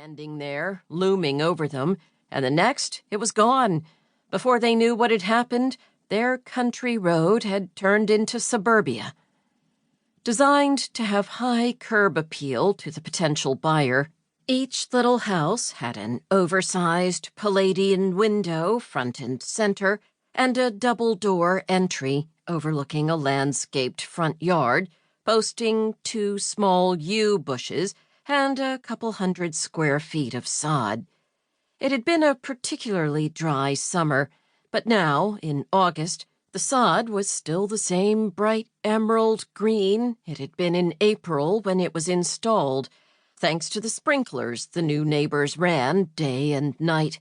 standing there, looming over them, and the next it was gone. Before they knew what had happened, their country road had turned into suburbia. Designed to have high curb appeal to the potential buyer, each little house had an oversized Palladian window front and center and a double-door entry overlooking a landscaped front yard, boasting 2 small yew bushes and a couple 100 square feet of sod. It had been a particularly dry summer, but now, in August, the sod was still the same bright emerald green it had been in April when it was installed, thanks to the sprinklers the new neighbors ran day and night.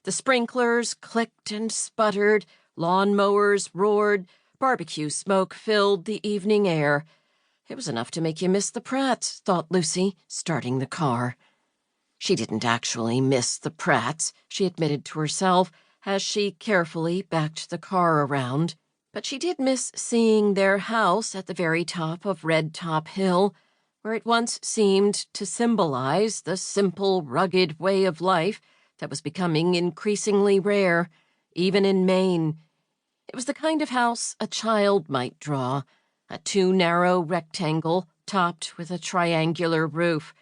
The sprinklers clicked and sputtered, lawnmowers roared, barbecue smoke filled the evening air. It was enough to make you miss the Pratts, thought Lucy, starting the car. She didn't actually miss the Pratts, she admitted to herself, as she carefully backed the car around. But she did miss seeing their house at the very top of Red Top Hill, where it once seemed to symbolize the simple, rugged way of life that was becoming increasingly rare, even in Maine. It was the kind of house a child might draw, a too-narrow rectangle topped with a triangular roof.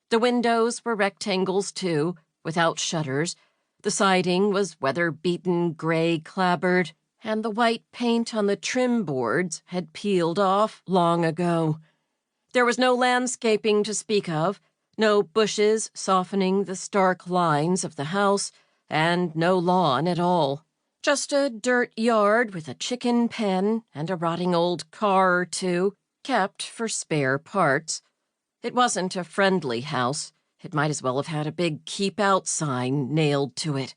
The windows were rectangles, too, without shutters. The siding was weather-beaten gray clapboard, and the white paint on the trim boards had peeled off long ago. There was no landscaping to speak of, no bushes softening the stark lines of the house, and no lawn at all. Just a dirt yard with a chicken pen and a rotting old car or two, kept for spare parts. It wasn't a friendly house. It might as well have had a big keep-out sign nailed to it.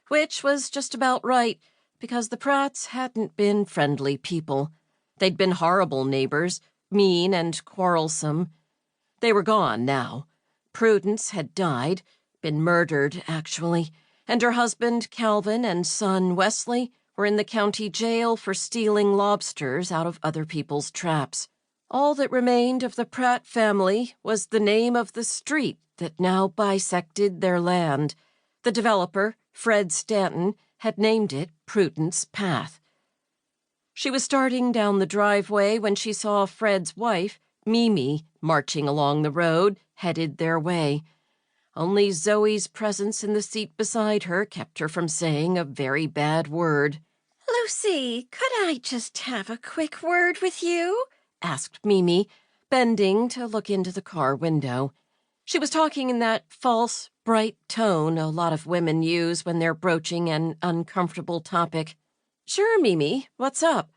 Which was just about right, because the Pratts hadn't been friendly people. They'd been horrible neighbors, mean and quarrelsome. They were gone now. Prudence had died, been murdered, actually, and her husband, Calvin, and son, Wesley, were in the county jail for stealing lobsters out of other people's traps. All that remained of the Pratt family was the name of the street that now bisected their land. The developer, Fred Stanton, had named it Prudence Path. She was starting down the driveway when she saw Fred's wife, Mimi, marching along the road, headed their way. Only Zoe's presence in the seat beside her kept her from saying a very bad word. "Lucy, could I just have a quick word with you?" asked Mimi, bending to look into the car window. She was talking in that false, bright tone a lot of women use when they're broaching an uncomfortable topic. "Sure, Mimi, what's up?"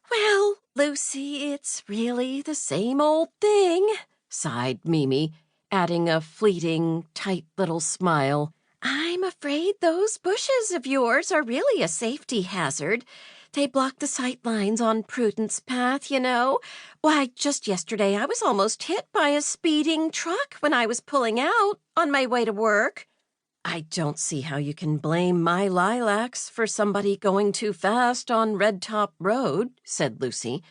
"Well, Lucy, it's really the same old thing," sighed Mimi, adding a fleeting, tight little smile. "I'm afraid those bushes of yours are really a safety hazard. They block the sight lines on Prudence Path, you know. Why, just yesterday I was almost hit by a speeding truck when I was pulling out on my way to work." "I don't see how you can blame my lilacs for somebody going too fast on Red Top Road," said Lucy.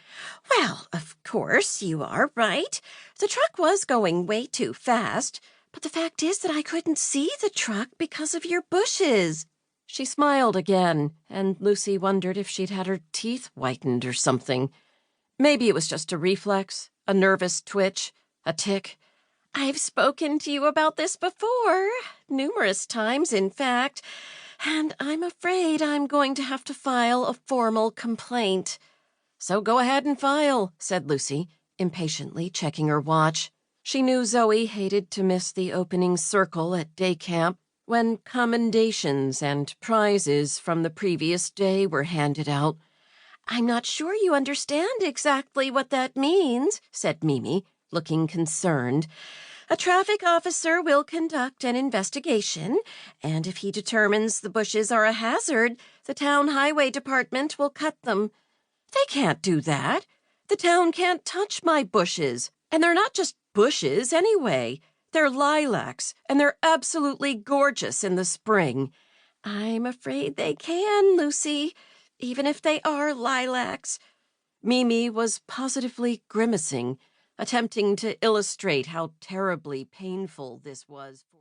"Well, of course you are right. The truck was going way too fast, but the fact is that I couldn't see the truck because of your bushes." She smiled again, and Lucy wondered if she'd had her teeth whitened or something. Maybe it was just a reflex, a nervous twitch, a tic. "I've spoken to you about this before, numerous times, in fact, and I'm afraid I'm going to have to file a formal complaint." "So go ahead and file," said Lucy, impatiently checking her watch. She knew Zoe hated to miss the opening circle at day camp, when commendations and prizes from the previous day were handed out. "I'm not sure you understand exactly what that means," said Mimi, looking concerned. "A traffic officer will conduct an investigation, and if he determines the bushes are a hazard, the town highway department will cut them." "They can't do that. The town can't touch my bushes, and they're not just bushes anyway. They're lilacs, and they're absolutely gorgeous in the spring." "I'm afraid they can, Lucy, even if they are lilacs." Mimi was positively grimacing, attempting to illustrate how terribly painful this was for